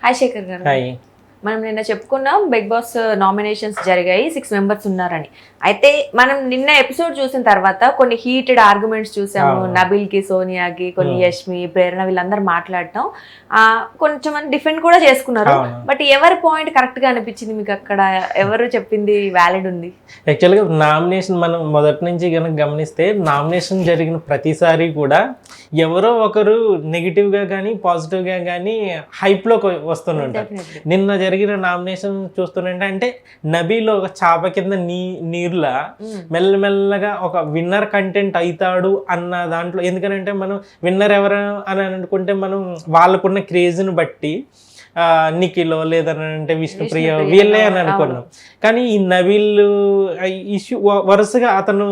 Hi Shekhar గారు. Hi. మనం నిన్న చెప్పుకున్నాం బిగ్ బాస్ నామినేషన్స్ జరిగాయి, 6 మెంబర్స్ ఉన్నారని. అయితే మనం నిన్న ఎపిసోడ్ చూసిన తర్వాత కొన్ని హీటెడ్ ఆర్గ్యుమెంట్స్ చూసాము. నబిల్ కి, సోనియాకి, కొన్ని యష్మి, ప్రేరణ వీళ్ళందరూ మాట్లాడటం కొంచెం డిఫెండ్ కూడా చేసుకున్నారు. బట్ ఎవరి పాయింట్ కరెక్ట్ గా అనిపించింది మీకు? అక్కడ ఎవరు చెప్పింది వ్యాలిడ్ ఉంది? యాక్చువల్గా నామినేషన్ మనం మొదటి నుంచి కనుక గమనిస్తే నామినేషన్ జరిగిన ప్రతిసారి కూడా ఎవరో ఒకరు నెగిటివ్గా కానీ పాజిటివ్గా కానీ హైప్లోకి వస్తుంటారు. నిన్న జరిగిన నామినేషన్ చూస్తుంటే అంటే నబీలో ఒక చాప కింద నీరులా మెల్లమెల్లగా ఒక విన్నర్ కంటెంట్ అవుతాడు అన్న దాంట్లో. ఎందుకనంటే మనం విన్నర్ ఎవరు అని అనుకుంటే మనం వాళ్ళకున్న క్రేజ్ని బట్టి నిఖిలో లేదనంటే విష్ణుప్రియ వీళ్ళే అని అనుకున్నాం. కానీ ఈ నబీల్ ఇష్యూ వరుసగా అతను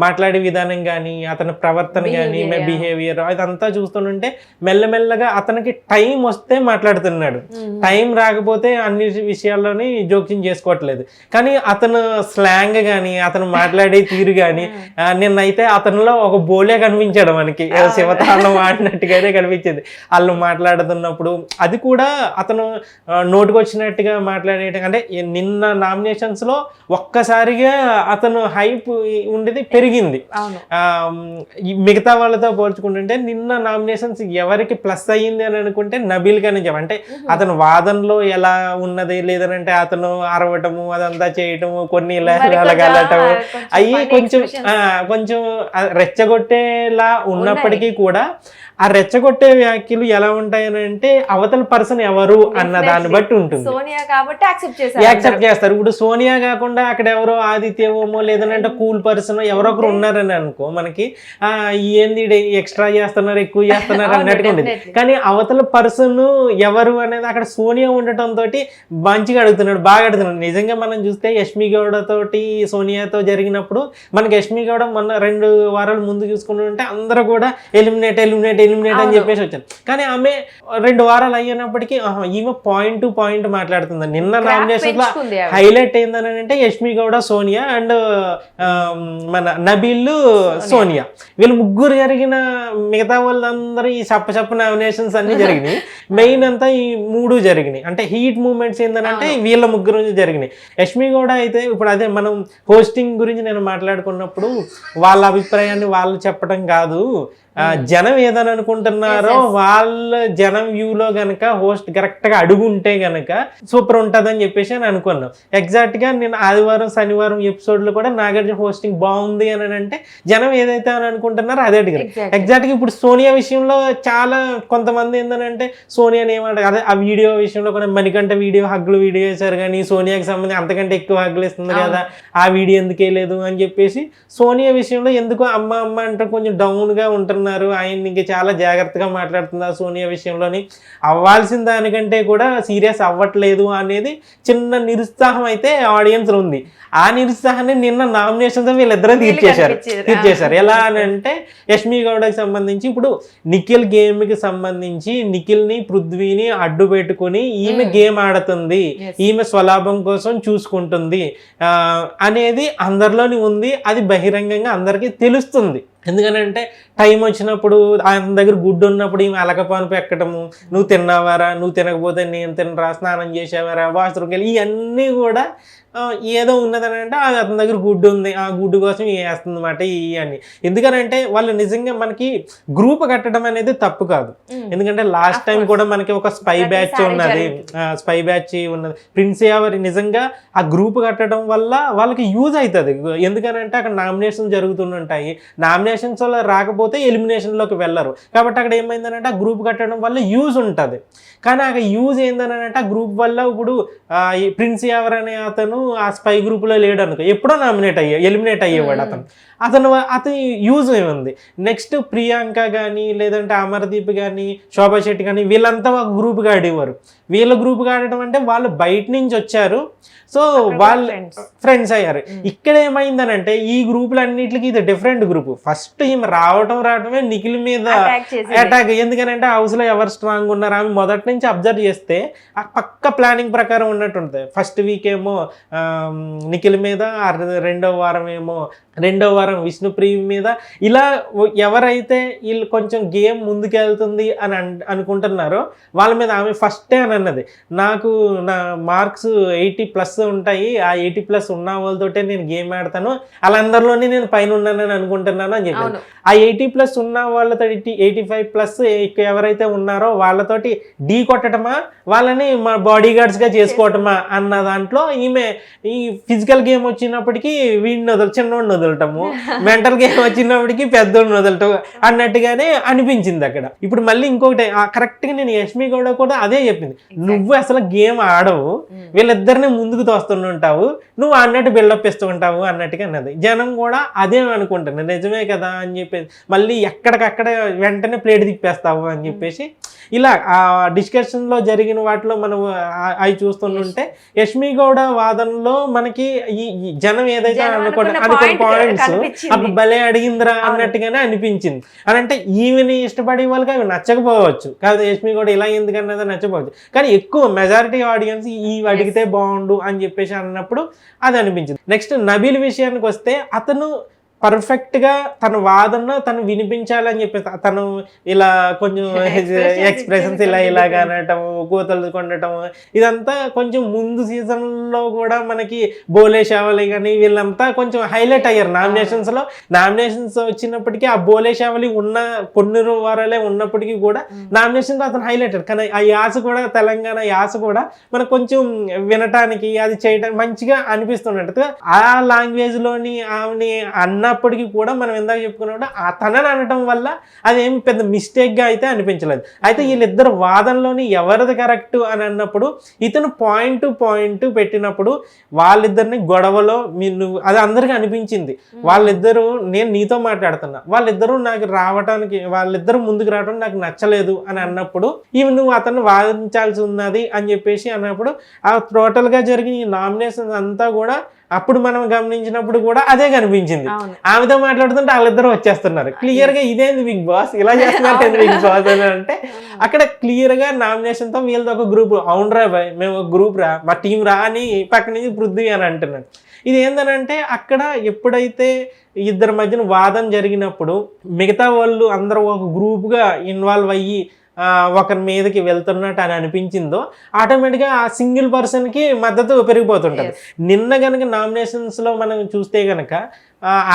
మాట్లాడే విధానం కానీ అతని ప్రవర్తన కానీ బిహేవియర్ అదంతా చూస్తుంటే మెల్లమెల్లగా అతనికి టైం వస్తే మాట్లాడుతున్నాడు, టైం రాకపోతే అన్ని విషయాల్లోని జోక్యం చేసుకోవట్లేదు. కానీ అతను స్లాంగ్ కానీ అతను మాట్లాడే తీరు కానీ నిన్నైతే అతనిలో ఒక బోలే కనిపించాడు మనకి, శివతాండం ఆడినట్టుగానే కనిపించింది. వాళ్ళు మాట్లాడుతున్నప్పుడు అది కూడా అతను నోటికి వచ్చినట్టుగా మాట్లాడేట. అంటే నిన్న నామినేషన్స్ లో ఒక్కసారిగా అతను హైప్ ఉండేది పెరిగింది. మిగతా వాళ్ళతో పోల్చుకుంటుంటే నిన్న నామినేషన్స్ ఎవరికి ప్లస్ అయ్యింది అని అనుకుంటే నబీల్ గానే చెప్ప. అంటే అతను వాదనలో ఎలా ఉన్నది లేదనంటే అతను అరవటము అదంతా చేయటము కొన్ని వెళ్ళటము అవి కొంచెం రెచ్చగొట్టేలా ఉన్నప్పటికీ కూడా ఆ రెచ్చగొట్టే వ్యాఖ్యలు ఎలా ఉంటాయని అంటే అవతల పర్సన్ ఎవరు అన్న దాన్ని బట్టి ఉంటుంది. సోనియా కాబట్టి యాక్సెప్ట్ చేస్తారు. ఇప్పుడు సోనియా కాకుండా అక్కడ ఎవరో ఆదిత్యమో లేదంటే కూల్ పర్సన్ ఎవరో ఒకరు ఉన్నారని అనుకో, మనకి ఏంది ఎక్స్ట్రా చేస్తున్నారు ఎక్కువ చేస్తున్నారు అన్నట్టుగా ఉండేది. కానీ అవతల పర్సన్ ఎవరు అనేది అక్కడ సోనియా ఉండటంతో మంచిగా అడుగుతున్నాడు, బాగా అడుగుతున్నాడు. నిజంగా మనం చూస్తే యష్మి గౌడ తోటి సోనియాతో జరిగినప్పుడు మనకి యష్మి గౌడ మొన్న 2 వారాల ముందు చూసుకుంటుంటే అందరూ కూడా ఎలిమినేట్ అని చెప్పేసి వచ్చారు. కానీ ఆమె 2 వారాలు అయ్యినప్పటికీ ఈమె పాయింట్ టు పాయింట్ మాట్లాడుతుంది. నిన్న నామినేషన్ లో హైలైట్ ఏందని అంటే యష్మి గౌడ, సోనియా అండ్ మన నబీల్, సోనియా వీళ్ళు ముగ్గురు జరిగిన. మిగతా వాళ్ళందరూ ఈ చప్ప నామినేషన్స్ అన్ని జరిగినాయి. మెయిన్ అంతా ఈ 3 జరిగినాయి. అంటే హీట్ మూమెంట్స్ ఏంటంటే వీళ్ళ ముగ్గురు జరిగినాయి. యష్మి గౌడ అయితే ఇప్పుడు అదే మనం హోస్టింగ్ గురించి నేను మాట్లాడుకున్నప్పుడు వాళ్ళ అభిప్రాయాన్ని వాళ్ళు చెప్పడం కాదు, జనం ఏదని అనుకుంటున్నారో వాళ్ళ జనం వ్యూలో గనక హోస్ట్ కరెక్ట్ గా అడుగుంటే గనక సూపర్ ఉంటదని చెప్పేసి అని అనుకున్నాం. ఎగ్జాక్ట్ గా నేను ఆదివారం శనివారం ఎపిసోడ్ లో కూడా నాగార్జున హోస్టింగ్ బాగుంది అని అంటే జనం ఏదైతే అని అనుకుంటున్నారో అదే అడిగారు. ఎగ్జాక్ట్ గా ఇప్పుడు సోనియా విషయంలో చాలా కొంతమంది ఏంటంటే సోనియాని ఏమంటారు, అదే ఆ వీడియో విషయంలో కూడా మణికంఠ హగ్గులు వీడియో వేశారు కానీ సోనియాకి సంబంధించి అంతకంటే ఎక్కువ హగ్గులు ఇస్తుంది కదా, ఆ వీడియో ఎందుకు వేయలేదు అని చెప్పేసి సోనియా విషయంలో ఎందుకో అమ్మ అంటే కొంచెం డౌన్ గా ఉంటున్నారు. ఆయన ఇంకా చాలా జాగ్రత్తగా మాట్లాడుతున్నారు. సోనియా విషయంలోని అవ్వాల్సిన దానికంటే కూడా సీరియస్ అవ్వట్లేదు అనేది చిన్న నిరుత్సాహం అయితే ఆడియన్స్ లో ఉంది. ఆ నిరుత్సాహాన్ని నిన్న నామినేషన్స్ వీళ్ళిద్దరూ తీర్చేశారు. ఎలా అని అంటే యష్మి గౌడకి సంబంధించి ఇప్పుడు నిఖిల్ గేమ్ కి సంబంధించి నిఖిల్ని పృథ్వీని అడ్డు పెట్టుకుని ఈమె గేమ్ ఆడుతుంది, ఈమె స్వలాభం కోసం చూసుకుంటుంది అనేది అందరిలోని ఉంది. అది బహిరంగంగా అందరికీ తెలుస్తుంది. ఎందుకనంటే టైం వచ్చినప్పుడు ఆయన దగ్గర గుడ్డు ఉన్నప్పుడు ఈమె అలకపాను ఎక్కడము, నువ్వు తిన్నావారా, నువ్వు తినకపోతే నేను తినరా, స్నానం చేసేవారా, వాష్రూమ్కి వెళ్ళి ఇవన్నీ కూడా ఏదో ఉన్నదని అంటే అతని దగ్గర గుడ్డు ఉంది, ఆ గుడ్డు కోసం వేస్తుంది అన్నమాట ఇవన్నీ. ఎందుకనంటే వాళ్ళు నిజంగా మనకి గ్రూప్ కట్టడం అనేది తప్పు కాదు. ఎందుకంటే లాస్ట్ టైం కూడా మనకి ఒక స్పై బ్యాచ్ ఉన్నది, ప్రిన్స్ యావర్ నిజంగా ఆ గ్రూప్ కట్టడం వల్ల వాళ్ళకి యూజ్ అవుతుంది. ఎందుకనంటే అక్కడ నామినేషన్ జరుగుతుంటాయి, నామినేషన్స్ వల్ల రాకపోతే ఎలిమినేషన్లోకి వెళ్ళరు. కాబట్టి అక్కడ ఏమైందనంటే ఆ గ్రూప్ కట్టడం వల్ల యూజ్ ఉంటుంది. కానీ అక్కడ యూజ్ ఏందనంటే ఆ గ్రూప్ వల్ల ఇప్పుడు ప్రిన్స్ యావర్ అనే అతను ఆ స్పై గ్రూప్ లో లేడు అనుకో, ఎప్పుడో ఎలిమినేట్ అయ్యేవాడు అతను యూజ్ ఏముంది. నెక్స్ట్ ప్రియాంక కానీ లేదంటే అమర్దీప్ కానీ శోభా శెట్టి కానీ వీళ్ళంతా ఒక గ్రూప్గా ఆడేవారు. వీళ్ళ గ్రూప్గా ఆడటం అంటే వాళ్ళు బయట నుంచి వచ్చారు, సో వాళ్ళు ఫ్రెండ్స్ అయ్యారు. ఇక్కడ ఏమైందనంటే ఈ గ్రూపులు అన్నిటికీ ఇది డిఫరెంట్ గ్రూప్. ఫస్ట్ ఈమె రావటమే నిఖిల్ మీద అటాక్. ఎందుకనంటే హౌస్ లో ఎవరు స్ట్రాంగ్ ఉన్నారు ఆమె మొదటి నుంచి అబ్జర్వ్ చేస్తే ఆ పక్క ప్లానింగ్ ప్రకారం ఉన్నట్టు ఉంటుంది. ఫస్ట్ వీక్ ఏమో నిఖిల్ మీద, రెండో వారం వ్యవహారం విష్ణుప్రియ మీద ఇలా ఎవరైతే వీళ్ళు కొంచెం గేమ్ ముందుకెళ్తుంది అని అనుకుంటున్నారో వాళ్ళ మీద ఆమె ఫస్టే అని అన్నది, నాకు నా మార్క్స్ 80+ ఉంటాయి, ఆ 80+ ఉన్న వాళ్ళతోటే నేను గేమ్ ఆడతాను, వాళ్ళందరిలోనే నేను పైన ఉన్నానని అనుకుంటున్నాను అని చెప్పాను. ఆ 80+ ఉన్న వాళ్ళతో 85+ ఎవరైతే ఉన్నారో వాళ్ళతోటి ఢీ కొట్టడమా వాళ్ళని మా బాడీ గార్డ్స్గా చేసుకోవటమా అన్న దాంట్లో ఈమె ఈ ఫిజికల్ గేమ్ వచ్చినప్పటికీ వీడిని చిన్నవాడిని వదలటము, మెంటల్ గేమ్ వచ్చినప్పటికీ పెద్దోడిని వదలటం అన్నట్టుగానే అనిపించింది అక్కడ. ఇప్పుడు మళ్ళీ ఇంకొకటి కరెక్ట్గా నేను యష్మి గౌడ కూడా అదే చెప్పింది, నువ్వు అసలు గేమ్ ఆడవు, వీళ్ళిద్దరిని ముందుకు తోస్తుంటావు, నువ్వు అన్నట్టు బిల్డప్ ఇస్తూ ఉంటావు అన్నట్టుగా అన్నది. జనం కూడా అదే అనుకుంటున్నారు, నిజమే కదా అని చెప్పేసి మళ్ళీ ఎక్కడికక్కడ వెంటనే ప్లేట్ తిప్పేస్తావు అని చెప్పేసి ఇలా ఆ డిస్కషన్లో జరిగిన వాటిలో మనం అవి చూస్తుంటే యష్మి గౌడ వాదనలో మనకి ఈ జనం ఏదైతే అనుకోండి అది కొన్ని పాయింట్స్ అప్పుడు భలే అడిగిందిరా అన్నట్టుగానే అనిపించింది. అని అంటే ఈమెని ఇష్టపడే వాళ్ళకి అవి నచ్చకపోవచ్చు, కాదు యష్మి గౌడ ఇలా ఎందుకన్నది నచ్చకపోవచ్చు, కానీ ఎక్కువ మెజారిటీ ఆడియన్స్ ఇవి అడిగితే బాగుండు అని చెప్పేసి అన్నప్పుడు అది అనిపించింది. నెక్స్ట్ నబీల్ విషయానికి వస్తే అతను పర్ఫెక్ట్గా తన వాదన తను వినిపించాలని చెప్పేసి తను ఇలా కొంచెం ఎక్స్ప్రెషన్స్ ఇలాగా అనటం, కూతలు కొనటం, ఇదంతా కొంచెం ముందు సీజన్లో కూడా మనకి బోలే షావలి కానీ వీళ్ళంతా కొంచెం హైలైట్ అయ్యారు నామినేషన్స్లో. నామినేషన్స్ వచ్చినప్పటికీ ఆ బోలే షావలి ఉన్న కొన్ని వారాలే ఉన్నప్పటికీ కూడా నామినేషన్స్ అతను హైలైట్. కానీ ఆ యాస కూడా తెలంగాణ యాస కూడా మనకు కొంచెం వినటానికి అది చేయడానికి మంచిగా అనిపిస్తున్నట్టు ఆ లాంగ్వేజ్లోని ఆమెని అన్నప్పటికీ కూడా మనం ఇందాక చెప్పుకున్నప్పుడు ఆ తనని అనటం వల్ల అదేమి పెద్ద మిస్టేక్గా అయితే అనిపించలేదు. అయితే వీళ్ళిద్దరు వాదనలోని ఎవరిది కరెక్ట్ అని అన్నప్పుడు ఇతను పాయింట్ పెట్టినప్పుడు వాళ్ళిద్దరిని గొడవలో నువ్వు అది అందరికీ అనిపించింది. వాళ్ళిద్దరూ నేను నీతో మాట్లాడుతున్నా, వాళ్ళిద్దరూ నాకు రావడానికి వాళ్ళిద్దరూ ముందుకు రావడం నాకు నచ్చలేదు అని అన్నప్పుడు ఇవి నువ్వు అతను వాదించాల్సి ఉన్నది అని చెప్పేసి అన్నప్పుడు ఆ టోటల్గా జరిగిన ఈ నామినేషన్ అంతా కూడా అప్పుడు మనం గమనించినప్పుడు కూడా అదే కనిపించింది. ఆమెతో మాట్లాడుతుంటే వాళ్ళిద్దరూ వచ్చేస్తున్నారు క్లియర్ గా, ఇదేంది బిగ్ బాస్ ఇలా చేస్తున్నారు బిగ్ బాస్ అని అంటే అక్కడ క్లియర్ గా నామినేషన్ తో వీళ్ళది ఒక గ్రూప్, అవునరా బాయ్ మేము ఒక గ్రూప్ రా మా టీం రా అని పక్క నుంచి పృథ్వీ అని అంటున్నాడు. ఇది ఏంటంటే అక్కడ ఎప్పుడైతే ఇద్దరి మధ్యన వాదన జరిగినప్పుడు మిగతా వాళ్ళు అందరూ ఒక గ్రూప్గా ఇన్వాల్వ్ అయ్యి ఒకరి మీదకి వెళ్తున్నట్టు అని అనిపించిందో ఆటోమేటిక్గా ఆ సింగిల్ పర్సన్కి మద్దతు పెరిగిపోతుంటుంది. నిన్న కనుక నామినేషన్స్లో మనం చూస్తే కనుక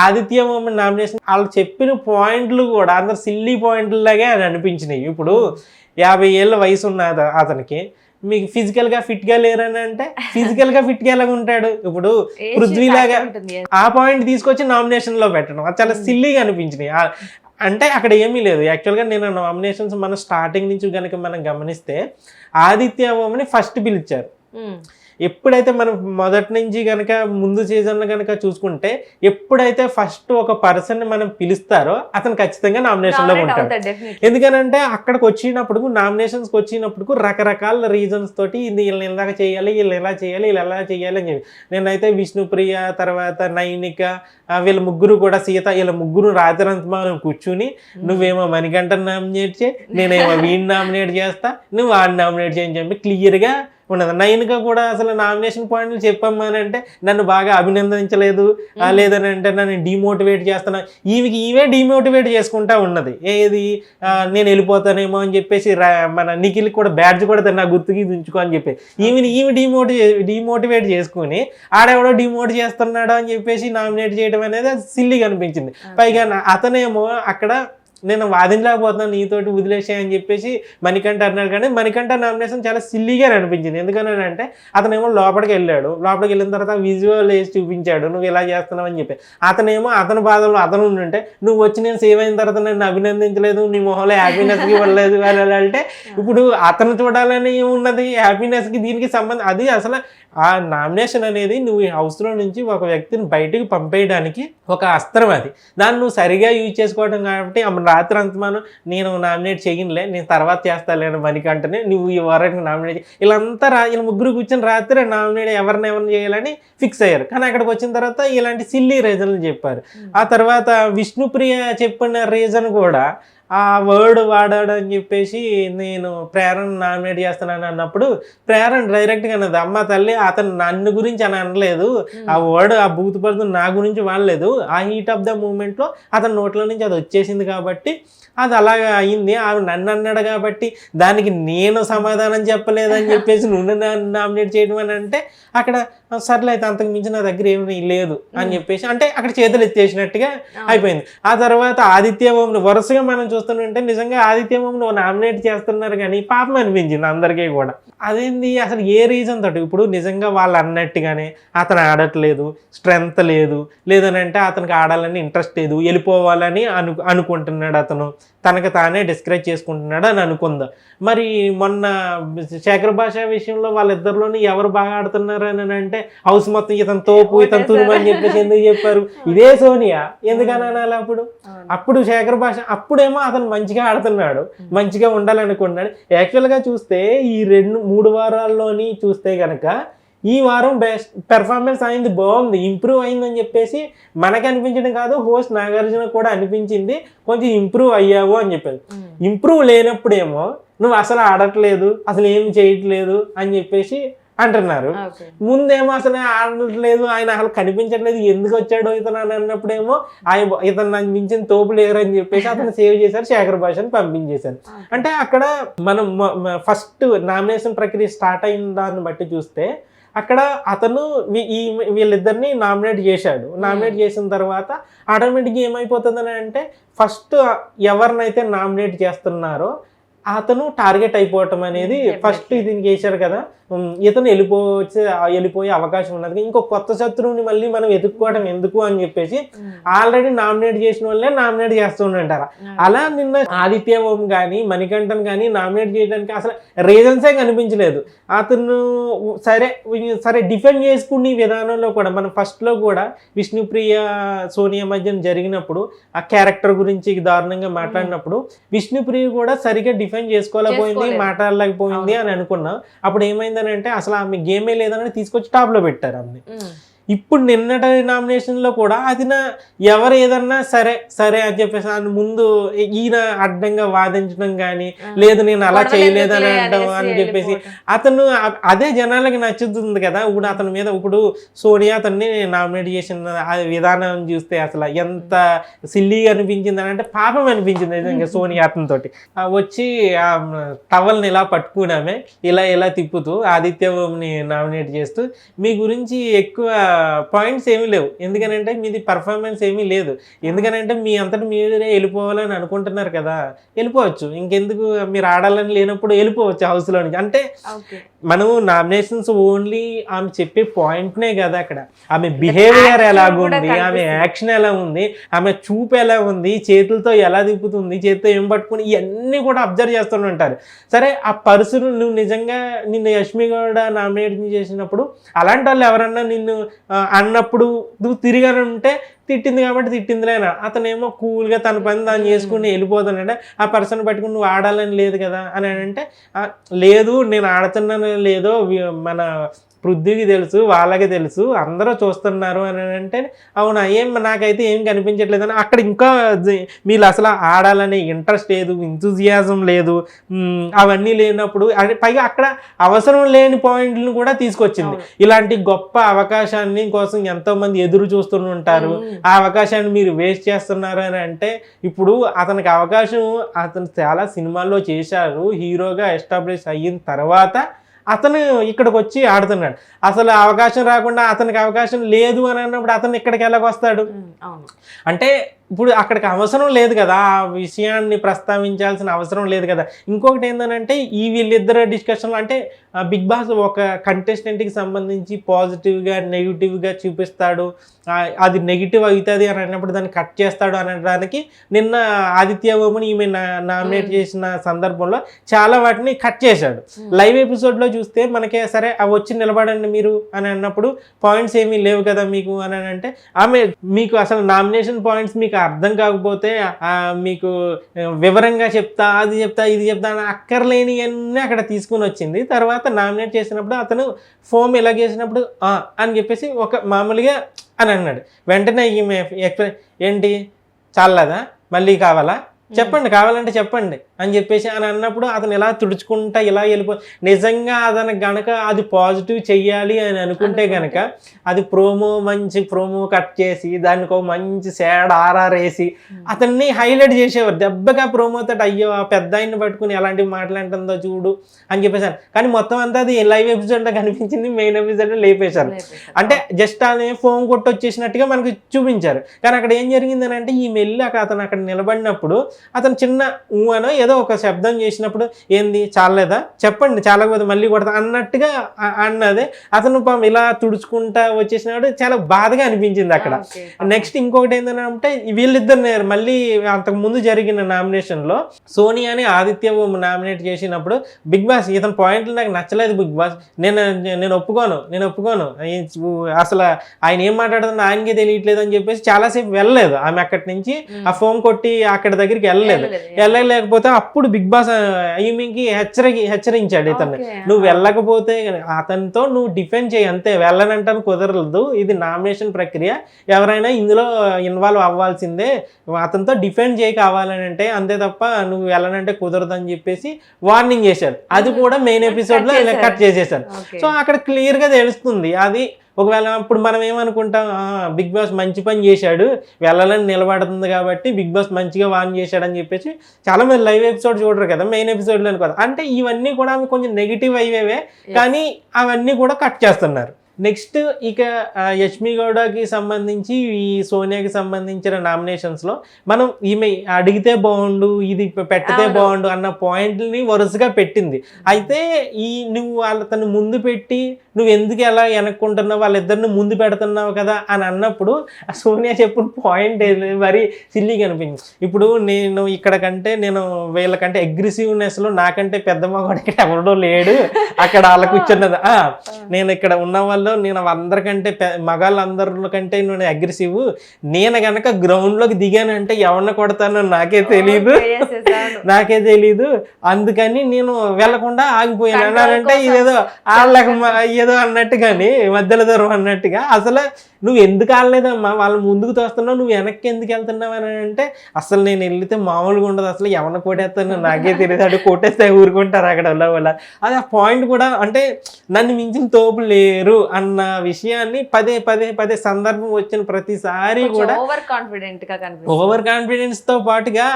ఆదిత్య మూమెంట్ నామినేషన్ వాళ్ళు చెప్పిన పాయింట్లు కూడా అందరు సిల్లీ పాయింట్లలాగే అని అనిపించినాయి. ఇప్పుడు 50 ఏళ్ళ వయసు ఉన్న అతనికి మీకు ఫిజికల్గా ఫిట్గా లేరని అంటే ఫిజికల్గా ఫిట్గా ఎలాగ ఉంటాడు? ఇప్పుడు పృథ్వీలాగా ఆ పాయింట్ తీసుకొచ్చి నామినేషన్లో పెట్టడం అది చాలా సిల్లీగా అనిపించినాయి. అంటే అక్కడ ఏమీ లేదు. యాక్చువల్గా నేను నామినేషన్స్ మన స్టార్టింగ్ నుంచి కనుక మనం గమనిస్తే ఆదిత్య ఓమని ఫస్ట్ పిలిచారు. ఎప్పుడైతే మనం మొదటి నుంచి కనుక ముందు సీజన్లో కనుక చూసుకుంటే ఎప్పుడైతే ఫస్ట్ ఒక పర్సన్ మనం పిలుస్తారో అతను ఖచ్చితంగా నామినేషన్లో ఉంటాడు. ఎందుకనంటే అక్కడికి వచ్చినప్పుడు నామినేషన్స్కి వచ్చినప్పుడు రకరకాల రీజన్స్ తోటి వీళ్ళని ఇలాగ చేయాలి, వీళ్ళు ఎలా చేయాలి, వీళ్ళు ఎలా చేయాలి అని చెప్పి నేనైతే విష్ణుప్రియ తర్వాత నైనిక వీళ్ళ ముగ్గురు కూడా సీత వీళ్ళ ముగ్గురు రాత్రంతా మనం కూర్చుని నువ్వేమో మణికంఠను నామినేట్ చేయి, నేనేమో వీడిని నామినేట్ చేస్తా, నువ్వు వాడిని నామినేట్ చేయని చెప్పి క్లియర్గా ఉన్నది. నైన్గా కూడా అసలు నామినేషన్ పాయింట్లు చెప్పమ్మా అని అంటే నన్ను బాగా అభినందించలేదు, లేదని అంటే నన్ను డిమోటివేట్ చేస్తున్నా, ఈమె డిమోటివేట్ చేసుకుంటా ఉన్నది. ఏది నేను వెళ్ళిపోతానేమో అని చెప్పేసి మన నిఖిల్ కూడా బ్యాడ్జ్ కూడా నా గుర్తుకి ఉంచుకో అని చెప్పి ఈమె డిమోటివేట్ చేసుకుని ఆడెవడో డిమోట్ చేస్తున్నాడో అని చెప్పేసి నామినేట్ చేయడం అనేది సిల్లీగా అనిపించింది. పైగా అతనేమో అక్కడ నేను వాదించలేకపోతున్నాను నీతోటి వదిలేసే అని చెప్పేసి మణికంఠ అన్నాడు. కానీ మణికంఠ నామినేషన్ చాలా సిల్లీగా అనిపించింది. ఎందుకని అంటే అతనేమో లోపలికి వెళ్ళిన తర్వాత విజువల్ వేసి చూపించాడు నువ్వు ఇలా చేస్తున్నావు అని చెప్పి. అతనేమో అతని బాధలో అతను ఉంటే నువ్వు వచ్చి నేను సేవ్ అయిన తర్వాత నన్ను అభినందించలేదు, నీ మొహంలో హ్యాపీనెస్కి ఇవ్వలేదు అని అంటే ఇప్పుడు అతను చూడాలని ఉన్నది హ్యాపీనెస్కి దీనికి సంబంధం. అది అసలు ఆ నామినేషన్ అనేది నువ్వు ఈ హౌస్లో నుంచి ఒక వ్యక్తిని బయటకు పంపేయడానికి ఒక అస్త్రం. అది దాన్ని నువ్వు సరిగా యూజ్ చేసుకోవడం కాబట్టి రాత్రి అంతమాను నేను నామినేట్ చేయనులే, నేను తర్వాత చేస్తాను మణికంఠనే, నువ్వు ఈ వరకు నామినేట్ వీళ్ళంతా వీళ్ళ ముగ్గురు కూర్చొని రాత్రి నామినేట్ ఎవరిని చేయాలని ఫిక్స్ అయ్యారు. కానీ అక్కడికి వచ్చిన తర్వాత ఇలాంటి సిల్లీ రీజన్లు చెప్పారు. ఆ తర్వాత విష్ణుప్రియ చెప్పిన రీజన్ కూడా ఆ వర్డ్ వాడాడు అని చెప్పేసి నేను ప్రేరణ నామినేట్ చేస్తున్నాను అన్నప్పుడు ప్రేరణ డైరెక్ట్గా అన్నది, అమ్మ తల్లి అతను నన్ను గురించి అని అనలేదు, ఆ వర్డ్ ఆ బూత్ పడుతుంది నా గురించి వాడలేదు, ఆ హీట్ ఆఫ్ ద మూమెంట్లో అతని నోట్లో నుంచి అది వచ్చేసింది కాబట్టి అది అలాగా అయింది, ఆమె నన్ను అన్నాడు కాబట్టి దానికి నేను సమాధానం చెప్పలేదని చెప్పేసి నువ్వు నామినేట్ చేయడం అని అంటే అక్కడ సర్లే అయితే అంతకు మించి నా దగ్గర ఏమీ లేదు అని చెప్పేసి అంటే అక్కడ చేతులు ఎత్తేసినట్టుగా అయిపోయింది. ఆ తర్వాత ఆదిత్య ఓంని వరుసగా మనం చూస్తుంటే నిజంగా ఆదిత్య ఓంని నామినేట్ చేస్తున్నారు కానీ పాపం అనిపించింది అందరికీ కూడా. అదేంది అసలు ఏ రీజన్ తోటి, ఇప్పుడు నిజంగా వాళ్ళు అన్నట్టుగానే అతను ఆడట్లేదు, స్ట్రెంగ్త్ లేదు, లేదనంటే అతనికి ఆడాలని ఇంట్రెస్ట్ లేదు, వెళ్ళిపోవాలని అనుకుంటున్నాడు, అతను తనకు తానే డిస్కరేజ్ చేసుకుంటున్నాడు అని అనుకుందాం. మరి మొన్న శేఖర్ భాష విషయంలో వాళ్ళిద్దరిలోని ఎవరు బాగా ఆడుతున్నారు అని అంటే హౌస్ మొత్తం ఇతను తోపు ఇతను తురుము అని చెప్పేసి ఎందుకు చెప్పారు, ఇదే సోనియా ఎందుకని అనాలి. అప్పుడు శేఖర్ భాష అప్పుడేమో అతను మంచిగా ఆడుతున్నాడు, మంచిగా ఉండాలనుకున్నాడు. యాక్చువల్గా చూస్తే ఈ 2-3 వారాల్లోని చూస్తే కనుక ఈ వారం బెస్ట్ పెర్ఫార్మెన్స్ అయింది, బాగుంది, ఇంప్రూవ్ అయిందని చెప్పేసి మనకి అనిపించడం కాదు, హోస్ట్ నాగార్జున కూడా అనిపించింది కొంచెం ఇంప్రూవ్ అయ్యావు అని చెప్పేది. ఇంప్రూవ్ లేనప్పుడేమో నువ్వు అసలు ఆడట్లేదు, అసలు ఏమి చేయట్లేదు అని చెప్పేసి అంటున్నారు. ముందేమో అసలు ఆడట్లేదు, ఆయన అసలు కనిపించట్లేదు, ఎందుకు వచ్చాడో ఇతను అని అన్నప్పుడేమో ఇతను నాకు మించిన తోపు లేరు అని చెప్పేసి అతను సేవ్ చేశారు, శేఖర్ భాషను పంపించేశారు. అంటే అక్కడ మనం ఫస్ట్ నామినేషన్ ప్రక్రియ స్టార్ట్ అయిన దాన్ని బట్టి చూస్తే అక్కడ అతను వీళ్ళిద్దరిని నామినేట్ చేశాడు. నామినేట్ చేసిన తర్వాత ఆటోమేటిక్గా ఏమైపోతుందని అంటే ఫస్ట్ ఎవరినైతే నామినేట్ చేస్తున్నారో అతను టార్గెట్ అయిపోవటం అనేది ఫస్ట్ దీనికి చేశారు కదా. ఇతను వెళ్ళిపోయే అవకాశం ఉన్నది, ఇంకో కొత్త శత్రువుని మళ్ళీ మనం ఎదుర్కోవడం ఎందుకు అని చెప్పేసి ఆల్రెడీ నామినేట్ చేసిన వాళ్ళే నామినేట్ చేస్తుంటారు. అలా నిన్న ఆదిత్య ఓం కానీ మణికంఠన్ కానీ నామినేట్ చేయడానికి అసలు రీజన్సే కనిపించలేదు. అతను సరే డిఫెండ్ చేసుకునే విధానంలో కూడా మనం ఫస్ట్లో కూడా విష్ణుప్రియ సోనియా మధ్యన జరిగినప్పుడు ఆ క్యారెక్టర్ గురించి దారుణంగా మాట్లాడినప్పుడు విష్ణుప్రియ కూడా సరిగా డిఫెండ్ చేసుకోలేకపోయింది, మాట్లాడలేకపోయింది అని అనుకున్నాం. అప్పుడు ఏమైంది అంటే అసలు ఆమె గేమే లేదని తీసుకొచ్చి టాప్ లో పెట్టారు ఆమె. ఇప్పుడు నిన్నటి నామినేషన్లో కూడా అది ఎవరు ఏదన్నా సరే అని చెప్పేసి ముందు ఈయన అడ్డంగా వాదించడం కానీ లేదు నేను అలా చేయలేదని అంటాం అని చెప్పేసి అతను అదే జనాలకి నచ్చుతుంది కదా. ఇప్పుడు అతని మీద ఇప్పుడు సోనియా అతన్ని నామినేట్ చేసిన విధానం చూస్తే అసలు ఎంత సిల్లీగా అనిపించింది అని అంటే పాపం అనిపించింది నిజంగా సోనియా అతనితోటి. వచ్చి ఆ టవల్ని ఇలా పట్టుకున్నామే ఇలా తిప్పుతూ ఆదిత్య ఓంని నామినేట్ చేస్తూ మీ గురించి ఎక్కువ పాయింట్స్ ఏమీ లేవు, ఎందుకనంటే మీది పర్ఫార్మెన్స్ ఏమీ లేదు, ఎందుకనంటే మీ అంతటి మీరే వెళ్ళిపోవాలని అనుకుంటున్నారు కదా, వెళ్ళిపోవచ్చు, ఇంకెందుకు మీరు ఆడాలని లేనప్పుడు వెళ్ళిపోవచ్చు హౌస్లో నుంచి. అంటే మనము నామినేషన్స్ ఓన్లీ ఆమె చెప్పే పాయింట్నే కదా, అక్కడ ఆమె బిహేవియర్ ఎలాగుంది, ఆమె యాక్షన్ ఎలా ఉంది, ఆమె చూపు ఎలా ఉంది, చేతులతో ఎలా తిప్పుతుంది, చేతితో ఏం పట్టుకుని ఇవన్నీ కూడా అబ్జర్వ్ చేస్తూనే ఉంటారు. సరే ఆ పర్సన్ నువ్వు నిజంగా నిన్ను యష్మి కూడా నామినేట్ చేసినప్పుడు అలాంటి వాళ్ళు ఎవరన్నా నిన్ను అన్నప్పుడు నువ్వు తిరిగాను ఉంటే తిట్టింది కాబట్టి తిట్టిందిలేనా, అతనేమో కూల్గా తన పని దాన్ని చేసుకుని వెళ్ళిపోతానంటే ఆ పర్సన్ పట్టుకుని నువ్వు ఆడాలని లేదు కదా అని అంటే లేదు నేను ఆడుతున్నాను లేదో మన పృథ్వీకి తెలుసు, వాళ్ళకి తెలుసు, అందరూ చూస్తున్నారు అని అంటే అవునా నాకైతే ఏం కనిపించట్లేదు అని అక్కడ ఇంకా వీళ్ళు అసలు ఆడాలనే ఇంట్రెస్ట్ లేదు, ఎంతూజియాజం లేదు, అవన్నీ లేనప్పుడు పైగా అక్కడ అవసరం లేని పాయింట్లను కూడా తీసుకొచ్చింది. ఇలాంటి గొప్ప అవకాశాన్ని కోసం ఎంతోమంది ఎదురు చూస్తుంటారు, ఆ అవకాశాన్ని మీరు వేస్ట్ చేస్తున్నారు అని అంటే ఇప్పుడు అతనికి అవకాశం అతను చాలా సినిమాల్లో చేశారు, హీరోగా ఎస్టాబ్లిష్ అయిన తర్వాత అతను ఇక్కడికి వచ్చి ఆడుతున్నాడు. అసలు అవకాశం రాకుండా అతనికి అవకాశం లేదు అని అన్నప్పుడు అతను ఇక్కడికి ఎలాగొస్తాడు అంటే ఇప్పుడు అక్కడికి అవసరం లేదు కదా, ఆ విషయాన్ని ప్రస్తావించాల్సిన అవసరం లేదు కదా. ఇంకొకటి ఏంటంటే వీళ్ళిద్దరు డిస్కషన్లో అంటే బిగ్ బాస్ ఒక కంటెస్టెంట్కి సంబంధించి పాజిటివ్గా నెగిటివ్గా చూపిస్తాడు, అది నెగిటివ్ అవుతుంది అని అన్నప్పుడు దాన్ని కట్ చేస్తాడు అనడానికి నిన్న ఆదిత్య ఓంని ఈమె నామినేట్ చేసిన సందర్భంలో చాలా వాటిని కట్ చేశాడు. లైవ్ ఎపిసోడ్లో చూస్తే మనకే సరే అవి వచ్చి నిలబడండి మీరు అని అన్నప్పుడు పాయింట్స్ ఏమీ లేవు కదా మీకు అని అంటే ఆమె మీకు అసలు నామినేషన్ పాయింట్స్ మీకు అర్థం కాకపోతే మీకు వివరంగా చెప్తా అది చెప్తా ఇది చెప్తా అని అక్కర్లేని అన్నీ అక్కడ తీసుకుని వచ్చింది. తర్వాత నామినేట్ చేసినప్పుడు అతను ఫోమ్ ఎలా చేసినప్పుడు అని చెప్పేసి ఒక మామూలుగా అని అన్నాడు. వెంటనే ఈమె ఏంటి చాలదా మళ్ళీ కావాలా చెప్పండి కావాలంటే చెప్పండి అని చెప్పేసి అని అన్నప్పుడు అతను ఇలా తుడుచుకుంటా ఇలా వెళ్ళిపో నిజంగా అతను గనక అది పాజిటివ్ చెయ్యాలి అని అనుకుంటే గనక అది మంచి ప్రోమో కట్ చేసి దానికి ఒక మంచి సాడ్ ఆర్ఆర్ వేసి అతన్ని హైలైట్ చేసేవారు దెబ్బగా ప్రోమోతో అయ్యో ఆ పెద్ద ఆయన్ని పట్టుకుని ఎలాంటివి మాట్లాడుతుందో చూడు అని చెప్పేసారు. కానీ మొత్తం అంతా అది లైవ్ ఎపిసోడ్ లో కనిపించింది, మెయిన్ ఎపిసోడ్ లో లేపేశారు. అంటే జస్ట్ అది ఫోన్ కొట్టి వచ్చేసినట్టుగా మనకి చూపించారు. కానీ అక్కడ ఏం జరిగింది అని అంటే ఈ మెల్లి అతను అక్కడ నిలబడినప్పుడు అతను చిన్న ఊహనో ఏదో ఒక శబ్దం చేసినప్పుడు ఏంది చాలేదా చెప్పండి చాలకపోతే మళ్ళీ కొడతా అన్నట్టుగా అన్నదే అతను ఇలా తుడుచుకుంటా వచ్చేసినప్పుడు చాలా బాధగా అనిపించింది అక్కడ. నెక్స్ట్ ఇంకొకటి ఏంటంటే వీళ్ళిద్దరు మళ్ళీ అంతకు ముందు జరిగిన నామినేషన్ లో సోనియాని ఆదిత్య నామినేట్ చేసినప్పుడు బిగ్ బాస్ ఇతని పాయింట్లు నాకు నచ్చలేదు బిగ్ బాస్, నేను ఒప్పుకోను అసలు ఆయన ఏం మాట్లాడుతున్నా ఆయనకే తెలియట్లేదు అని చెప్పేసి చాలాసేపు వెళ్ళలేదు ఆమె అక్కడి నుంచి ఆ ఫోన్ కొట్టి అక్కడ దగ్గరికి వెళ్ళలేకపోతే అప్పుడు బిగ్ బాస్ ఈమెకి హెచ్చరించాడు ఇతన్ని, నువ్వు వెళ్ళకపోతే అతనితో నువ్వు డిఫెండ్ చేయి అంతే, వెళ్ళనంటాను కుదరలేదు, ఇది నామినేషన్ ప్రక్రియ, ఎవరైనా ఇందులో ఇన్వాల్వ్ అవ్వాల్సిందే, అతనితో డిఫెండ్ చేయి కావాలని అంటే అంతే తప్ప నువ్వు వెళ్ళనంటే కుదరదు అని చెప్పేసి వార్నింగ్ చేశారు. అది కూడా మెయిన్ ఎపిసోడ్ లో కట్ చేసేసారు. సో అక్కడ క్లియర్ గా తెలుస్తుంది అది. ఒకవేళ ఇప్పుడు మనం ఏమనుకుంటాం బిగ్ బాస్ మంచి పని చేశాడు వెళ్ళాలని నిలబడుతుంది కాబట్టి బిగ్ బాస్ మంచిగా వార్న్ చేశాడు అని చెప్పేసి చాలా మంది లైవ్ ఎపిసోడ్ చూడరు కదా, మెయిన్ ఎపిసోడ్లో అనుకోదు. అంటే ఇవన్నీ కూడా కొంచెం నెగిటివ్ అయ్యేవే కానీ అవన్నీ కూడా కట్ చేస్తున్నారు. నెక్స్ట్ ఇక యష్మి గౌడకి సంబంధించి ఈ సోనియాకి సంబంధించిన నామినేషన్స్లో మనం ఈమె అడిగితే బాగుండు ఇది పెట్టితే బాగుండు అన్న పాయింట్ని వరుసగా పెట్టింది. అయితే నువ్వు తను ముందు పెట్టి నువ్వు ఎందుకు ఎలా వెనక్కుంటున్నావు వాళ్ళిద్దరిని ముందు పెడుతున్నావు కదా అని అన్నప్పుడు సోనియా చెప్పిన పాయింట్ మరి సిల్లీగా అనిపించింది. ఇప్పుడు నేను నేను వీళ్ళకంటే అగ్రెసివ్నెస్లో నాకంటే పెద్ద మగవాడు ఇక్కడ ఎవడో లేడు అక్కడ వాళ్ళ కూర్చున్నది, నేను ఇక్కడ ఉన్న వాళ్ళు నేను అందరికంటే మగాళ్ళందరికంటే నేను అగ్రెసివ్, నేను గనక గ్రౌండ్లోకి దిగానంటే ఎవరిని కొడతానో నాకే తెలీదు అందుకని నేను వెళ్లకుండా ఆగిపోయాను అన్నారంటే ఇదేదో వాళ్ళకి ఏదో అన్నట్టు కానీ మధ్యలో దూరం అన్నట్టుగా అసలు నువ్వు ఎందుకు ఆడలేదమ్మా వాళ్ళు ముందుకు తోస్తున్నావు నువ్వు వెనక్కి ఎందుకు వెళ్తున్నావు అని అంటే అసలు నేను వెళ్తే మామూలుగా ఉండదు, అసలు ఎవరిని కొట్టేస్తాను నాకే తెలియదు, అంటే కొట్టేస్తే ఊరుకుంటారు అక్కడ వాళ్ళ అది ఆ పాయింట్ కూడా అంటే నన్ను మించిన తోపు లేరు అన్న విషయాన్ని పదే సందర్భం వచ్చిన ప్రతిసారి కూడా ఓవర్ కాన్ఫిడెన్స్ తో పాటుగా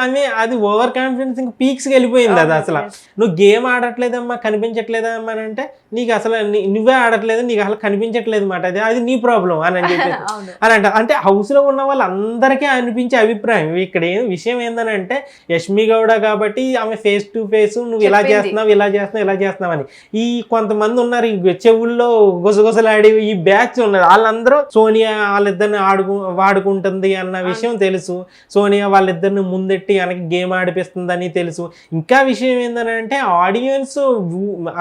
అది ఓవర్ కాన్ఫిడెన్స్ ఇంకా పీక్స్కి వెళ్ళిపోయింది. అది అసలు నువ్వు గేమ్ ఆడట్లేదమ్మా కనిపించట్లేదమ్మా అని అంటే నీకు అసలు నువ్వే ఆడట్లేదు నీకు అసలు కనిపించట్లేదు మాట అది నీ ప్రాబ్లం అని చెప్పేసి అని అంట. అంటే హౌస్ లో ఉన్న వాళ్ళందరికీ అనిపించే అభిప్రాయం ఇక్కడ విషయం ఏంటంటే యష్మి గౌడ కాబట్టి ఆమె ఫేస్ టు ఫేస్ నువ్వు ఇలా చేస్తున్నావు అని ఈ కొంతమంది ఉన్నారు ఈ చెవుల్లో గుసగుసలాడి ఈ బ్యాచ్ ఉన్నారు వాళ్ళందరూ సోనియా వాళ్ళిద్దరిని వాడుకుంటుంది అన్న విషయం తెలుసు, సోనియా వాళ్ళిద్దరిని ముందెట్టి వెనక్కి గేమ్ ఆడిపిస్తుందని తెలుసు. ఇంకా విషయం ఏంటంటే ఆడియన్స్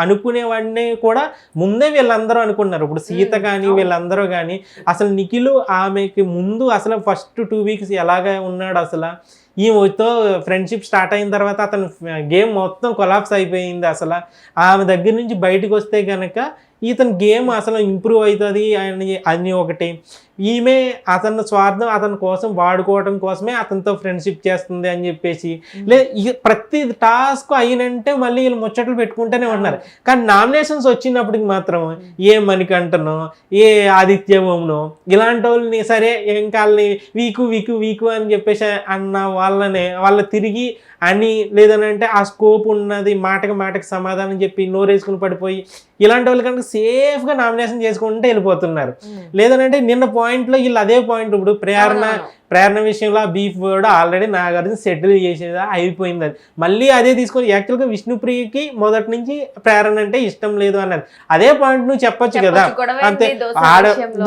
అనుకునేవాడిని కూడా ముందే వీళ్ళందరూ అనుకున్నారు. ఇప్పుడు సీత కానీ వీళ్ళందరూ కానీ అసలు నిఖిల్ ఆమెకి ముందు అసలు ఫస్ట్ 2 వీక్స్ ఎలాగా ఉన్నాడు, అసలు ఈమెతో ఫ్రెండ్షిప్ స్టార్ట్ అయిన తర్వాత అతను గేమ్ మొత్తం కొలాప్స్ అయిపోయింది. అసలు ఆమె దగ్గర నుంచి బయటకు వస్తే కనుక ఇతని గేమ్ అసలు ఇంప్రూవ్ అవుతుంది అని ఒకటి, ఈమె అతని స్వార్థం అతని కోసం వాడుకోవడం కోసమే అతనితో ఫ్రెండ్షిప్ చేస్తుంది అని చెప్పేసి ప్రతి టాస్క్ అయినంటే మళ్ళీ వీళ్ళు ముచ్చట్లు పెట్టుకుంటూనే ఉన్నారు. కానీ నామినేషన్స్ వచ్చినప్పటికి మాత్రం ఏ మణికంఠనో ఏ ఆదిత్య ఓంనో ఇలాంటి వాళ్ళని సరే ఇంకా వాళ్ళని వీకు అని చెప్పేసి అన్న వాళ్ళ తిరిగి అని లేదనంటే ఆ స్కోప్ ఉన్నది మాటకి సమాధానం చెప్పి నోరేసుకుని పడిపోయి ఇలాంటి వాళ్ళు కనుక సేఫ్గా నామినేషన్ చేసుకుంటే వెళ్ళిపోతున్నారు. లేదనంటే నిన్న పాయింట్లో వీళ్ళు అదే పాయింట్ ఇప్పుడు ప్రేరణ విషయంలో ఆ బీఫ్ కూడా ఆల్రెడీ నాగార్జున సెటిల్ చేసేదా అయిపోయింది. అది మళ్ళీ అదే తీసుకొని యాక్చువల్గా విష్ణుప్రియకి మొదటి నుంచి ప్రేరణ అంటే ఇష్టం లేదు అన్నది అదే పాయింట్ నువ్వు చెప్పొచ్చు కదా, అంతే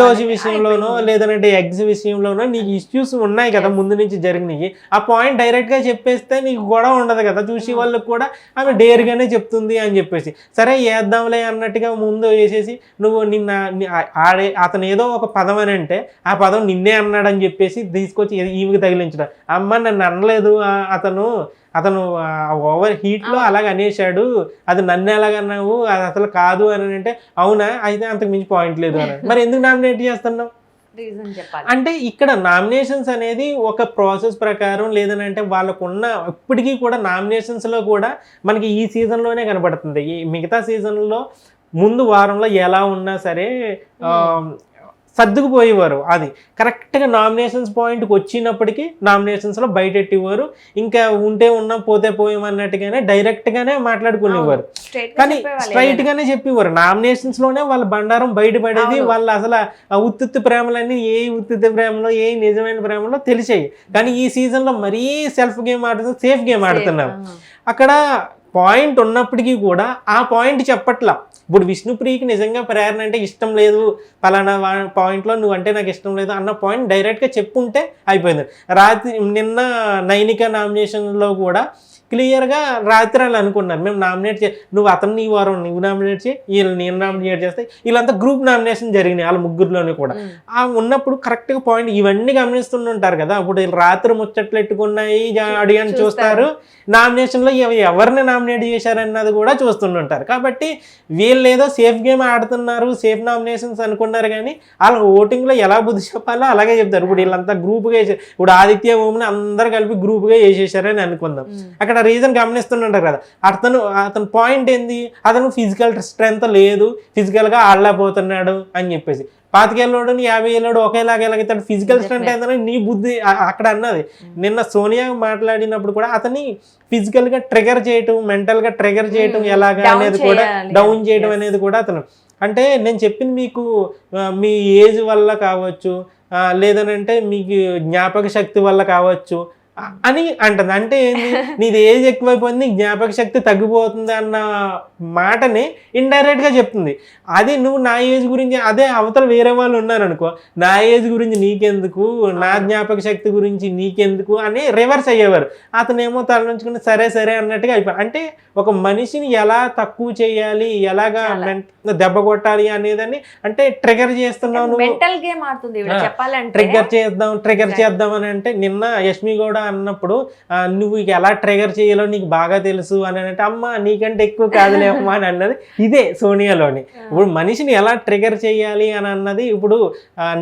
దోశ విషయంలోనో లేదనంటే ఎగ్స్ విషయంలోనో నీకు ఇష్యూస్ ఉన్నాయి కదా ముందు నుంచి జరిగినాయి, ఆ పాయింట్ డైరెక్ట్గా చెప్పేస్తే నీకు గొడవ ఉండదు కదా, చూసి వాళ్ళకి కూడా ఆమె డేర్గానే చెప్తుంది అని చెప్పేసి సరే వేద్దాంలే అన్నట్టుగా ముందు వేసేసి నువ్వు అతను ఏదో ఒక పదం అని అంటే ఆ పదం నిన్నే అన్నాడని చెప్పేసి తీసుకొచ్చి ఈమెకి తగిలించడం, అమ్మ నన్ను అనలేదు అతను ఓవర్ హీట్లో అలాగ అనేసాడు, అది నన్ను ఎలాగన్నావు అది అసలు కాదు అని అంటే అవునా అయితే అంతకు మించి పాయింట్ లేదు అని మరి ఎందుకు నామినేట్ చేస్తున్నావు రీజన్ చెప్పాలి. అంటే ఇక్కడ నామినేషన్స్ అనేది ఒక ప్రాసెస్ ప్రకారం లేదనంటే వాళ్ళకున్న ఇప్పటికీ కూడా నామినేషన్స్ లో కూడా మనకి ఈ సీజన్ లోనే కనబడుతుంది. ఈ మిగతా సీజన్ లో ముందు వారంలో ఎలా ఉన్నా సరే సర్దుకుపోయేవారు. అది కరెక్ట్గా నామినేషన్స్ పాయింట్కి వచ్చినప్పటికీ నామినేషన్స్లో బయటెట్టేవారు. ఇంకా ఉంటే ఉన్నాం పోతే పోయాం అన్నట్టుగానే డైరెక్ట్గానే మాట్లాడుకునేవారు. కానీ స్ట్రైట్గానే చెప్పేవారు. నామినేషన్స్లోనే వాళ్ళ బండారం బయటపడేది. వాళ్ళు అసలు ఉత్తుత్తి ప్రేమలన్నీ ఏ ఉత్తుత్తి ప్రేమలో ఏ నిజమైన ప్రేమలో తెలిసాయి. కానీ ఈ సీజన్లో మరీ సెల్ఫ్ గేమ్ ఆడుతున్నారు, సేఫ్ గేమ్ ఆడుతున్నారు. అక్కడ పాయింట్ ఉన్నప్పటికీ కూడా ఆ పాయింట్ చెప్పట్లా. ఇప్పుడు విష్ణుప్రియకి నిజంగా ప్రేరణ అంటే ఇష్టం లేదు, పలానా పాయింట్లో నువ్వు అంటే నాకు ఇష్టం లేదు అన్న పాయింట్ డైరెక్ట్గా చెప్పుంటే అయిపోయింది. నిన్న నైనిక నామినేషన్లో కూడా క్లియర్గా రాత్రి వాళ్ళు అనుకున్నారు, మేము నామినేట్ నువ్వు అతన్ని ఈ వారం నువ్వు నామినేట్ చేయి, వీళ్ళు నేను నామినేట్ చేస్తే వీళ్ళంతా గ్రూప్ నామినేషన్ జరిగినాయి వాళ్ళ ముగ్గురులోని కూడా. ఆ ఉన్నప్పుడు కరెక్ట్గా పాయింట్ ఇవన్నీ గమనిస్తుంటారు కదా. ఇప్పుడు రాత్రి ముచ్చట్లు ఎట్టుకున్నాయి ఆడియన్స్ చూస్తారు, నామినేషన్లో ఎవరిని నామినేట్ చేశారన్నది కూడా చూస్తుంటారు. కాబట్టి వీళ్ళు ఏదో సేఫ్ గేమ్ ఆడుతున్నారు, సేఫ్ నామినేషన్స్ అనుకున్నారు. కానీ వాళ్ళ ఓటింగ్లో ఎలా బుద్ధి చెప్పాలో అలాగే చెప్తారు. ఇప్పుడు వీళ్ళంతా గ్రూప్గా వేసారు. ఇప్పుడు ఆదిత్య ఓంని అందరు కలిపి గ్రూప్గా వేసేసారని అనుకుందాం. అక్కడ రీజన్ గమనిస్తుంటారు కదా. అతను పాయింట్ ఏంది, అతను ఫిజికల్ స్ట్రెంత్ లేదు, ఫిజికల్గా ఆడలేకపోతున్నాడు అని చెప్పేసి. 25 ఏళ్ళోడు 50 ఏళ్ళోడు ఒకేలాగా ఎలాగైతే ఫిజికల్ స్ట్రెంత్ ఏంటని నీ బుద్ధి అక్కడ అన్నది. నిన్న సోనియా మాట్లాడినప్పుడు కూడా అతని ఫిజికల్గా ట్రిగర్ చేయటం, మెంటల్గా ట్రిగర్ చేయటం ఎలాగా అనేది కూడా డౌన్ చేయడం అనేది కూడా అతను. అంటే నేను చెప్పింది మీకు మీ ఏజ్ వల్ల కావచ్చు, లేదనంటే మీకు జ్ఞాపక శక్తి వల్ల కావచ్చు అని అంటుంది. అంటే ఏంది, నీది ఏజ్ ఎక్కువైపోయింది, జ్ఞాపక శక్తి తగ్గిపోతుంది అన్న మాటని ఇండైరెక్ట్గా చెప్తుంది. అది నువ్వు నా ఏజ్ గురించి, అదే అవతల వేరే వాళ్ళు ఉన్నారనుకో, నా ఏజ్ గురించి నీకెందుకు, నా జ్ఞాపక శక్తి గురించి నీకెందుకు అని రివర్స్ అయ్యేవారు. అతనేమో తల నుంచుకుని సరే సరే అన్నట్టుగా అయిపోయారు. అంటే ఒక మనిషిని ఎలా తక్కువ చేయాలి, ఎలాగా దెబ్బ కొట్టాలి అనేదని అంటే ట్రిగర్ చేస్తున్నావు, ట్రిగర్ చేద్దాం అని. అంటే నిన్న యష్మి కూడా అన్నప్పుడు నువ్వు ఎలా ట్రిగర్ చేయాలో నీకు బాగా తెలుసు అని అంటే, అమ్మ నీకంటే ఎక్కువ కాదులేమ్మా అని అన్నది ఇదే సోనియాలోని. ఇప్పుడు మనిషిని ఎలా ట్రిగర్ చేయాలి అని అన్నది ఇప్పుడు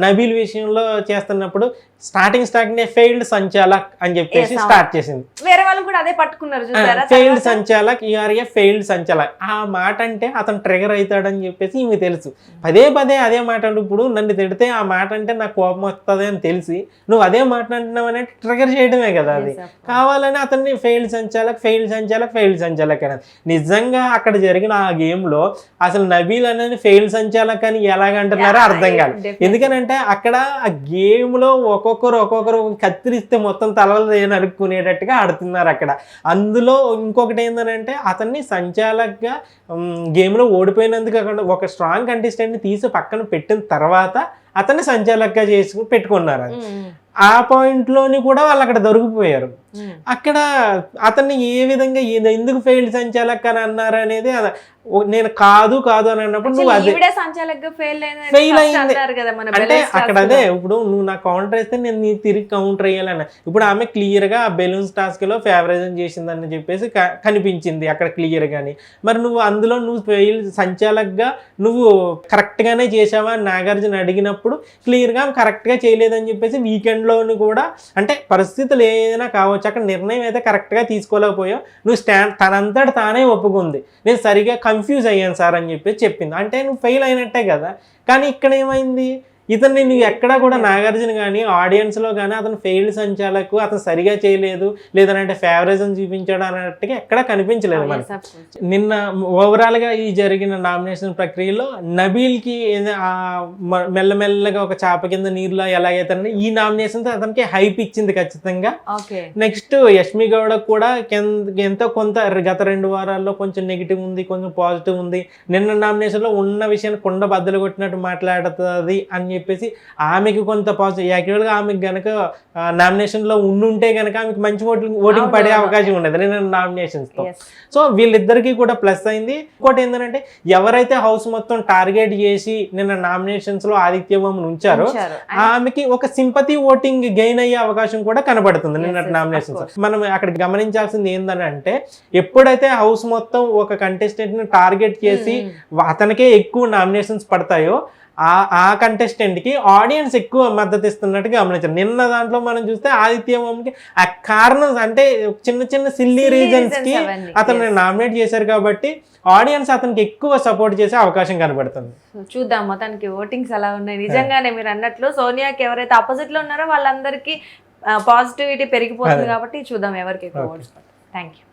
నబీల్ విషయంలో చేస్తున్నప్పుడు స్టార్టింగ్ ఫెయిల్డ్ సంచాలక్ అని చెప్పేసి స్టార్ట్ చేసింది. వేరే వాళ్ళు కూడా అదే పట్టుకున్నారు, ఫెయిల్డ్ సంచాలక్, యూఆర్ఏ ఫెయిల్డ్ సంచాలక్. ఆ మాట అంటే అతను ట్రిగర్ అవుతాడని చెప్పేసి ఈమె తెలుసు. పదే పదే అదే మాట అంటే, ఇప్పుడు నన్ను తిడితే ఆ మాట అంటే నాకు కోపం వస్తుంది అని తెలిసి నువ్వు అదే మాట అంటున్నావు అనేది ట్రిగర్ చేయడమే కదా. అది కావాలని అతన్ని ఫెయిల్డ్ సంచాలక్ ఫెయిల్డ్ సంచాలక్ ఫెయిల్డ్ సంచాలక్ అనేది. నిజంగా అక్కడ జరిగిన ఆ గేమ్ లో అసలు నబీల్ అనేది ఫెయిల్డ్ సంచాలక్ అని ఎలాగంటున్నారో అర్థం కాదు. ఎందుకనంటే అక్కడ ఆ గేమ్ లో ఒక్కొక్కరు కత్తిరిస్తే మొత్తం తలలు నరుక్కునేటట్టుగా ఆడుతున్నారు అక్కడ. అందులో ఇంకొకటి ఏంటంటే అతన్ని సంచాలక్గా గేమ్లో ఓడిపోయినందుకు కాకుండా ఒక స్ట్రాంగ్ కంటెస్టెంట్ని తీసి పక్కన పెట్టిన తర్వాత అతన్ని సంచాలక్గా చేసుకుని పెట్టుకున్నారు. ఆ పాయింట్లోని కూడా వాళ్ళు అక్కడ దొరికిపోయారు. అక్కడ అతన్ని ఏ విధంగా ఎందుకు ఫెయిల్డ్ సంచాలక్ అని అన్నారు అనేది నేను కాదు అని అన్నప్పుడు నువ్వు అదే ఫెయిల్ అయింది అంటే అక్కడ అదే. ఇప్పుడు నువ్వు నాకు కౌంటర్ వేస్తే నేను నీ తిరిగి కౌంటర్ వేయాలన్న. ఇప్పుడు ఆమె క్లియర్గా ఆ బెలూన్స్ టాస్క్లో ఫేవరైజం చేసిందని చెప్పేసి కనిపించింది అక్కడ క్లియర్గాని. మరి నువ్వు అందులో నువ్వు ఫెయిల్ సంచాలక్గా నువ్వు కరెక్ట్గానే చేసావా అని నాగార్జున అడిగినప్పుడు క్లియర్గా కరెక్ట్గా చేయలేదని చెప్పేసి వీకెండ్లోని కూడా అంటే పరిస్థితులు ఏదైనా కావచ్చు, అక్కడ నిర్ణయం అయితే కరెక్ట్గా తీసుకోలేకపోయావు, నువ్వు తనంతట తానే ఒప్పుకుంది, నేను సరిగా కన్ఫ్యూజ్ అయ్యాను సార్ అని చెప్పి చెప్పింది. అంటే నువ్వు ఫెయిల్ అయినట్టే కదా. కానీ ఇక్కడ ఏమైంది, ఇతన్ని నువ్వు ఎక్కడా కూడా నాగార్జున కానీ ఆడియన్స్లో కానీ అతను ఫెయిల్డ్ సంచాలకు, అతను సరిగా చేయలేదు లేదంటే ఫేవరిజం చూపించాడు అన్నట్టుగా ఎక్కడా కనిపించలేదు మనకి. నిన్న ఓవరాల్గా ఈ జరిగిన నామినేషన్ ప్రక్రియలో నబీల్కి మెల్లమెల్లగా ఒక చాప కింద నీరులో ఎలాగైతే ఈ నామినేషన్తో అతనికి హైప్ ఇచ్చింది ఖచ్చితంగా. నెక్స్ట్ యష్మి గౌడకు కూడా ఎంతో కొంత గత 2 వారాల్లో కొంచెం నెగిటివ్ ఉంది, కొంచెం పాజిటివ్ ఉంది. నిన్న నామినేషన్లో ఉన్న విషయాన్ని కుండ బద్దలు కొట్టినట్టు మాట్లాడుతుంది అని చెప్పేసి ఆమెకి కొంత పాజిటివ్. యాక్చువల్గా ఆమెకు గనక నామినేషన్లో ఉండుంటే కనుక ఆమెకు మంచి ఓటింగ్ పడే అవకాశం ఉండదు నేను నామినేషన్స్తో. సో వీళ్ళిద్దరికీ కూడా ప్లస్ అయింది. ఇంకోటి ఏంటంటే ఎవరైతే హౌస్ మొత్తం టార్గెట్ చేసి నిన్న నామినేషన్స్లో ఆదిత్య ఓంని ఉంచారో ఆమెకి ఒక సింపతి ఓటింగ్ గెయిన్ అయ్యే అవకాశం కూడా కనబడుతుంది నిన్న నామినేషన్స్. మనం అక్కడ గమనించాల్సింది ఏంటంటే ఎప్పుడైతే హౌస్ మొత్తం ఒక కంటెస్టెంట్ని టార్గెట్ చేసి అతనికే ఎక్కువ నామినేషన్స్ పడతాయో ఆ కంటెస్టెంట్ కి ఆడియన్స్ ఎక్కువ మద్దతు ఇస్తున్నట్టు గమనించారు. నిన్న దాంట్లో మనం చూస్తే ఆదిత్య ఓంకి ఆ కారణం అంటే చిన్న చిన్న సిల్లీ రీజన్స్ కి అవన్నీ. అతను నామినేట్ చేశారు కాబట్టి ఆడియన్స్ అతనికి ఎక్కువ సపోర్ట్ చేసే అవకాశం కనబడుతుంది. సో చూద్దాం మొత్తానికి ఓటింగ్స్ ఎలా ఉన్నాయి. నిజంగానే మీరు అన్నట్లు సోనియాకి ఎవరైతే ఆపోజిట్ లో ఉన్నారో వాళ్ళందరికీ పాజిటివిటీ పెరిగిపోతుంది కాబట్టి చూద్దాం ఎవరికి ఎక్కువ ఓట్స్. Thank you.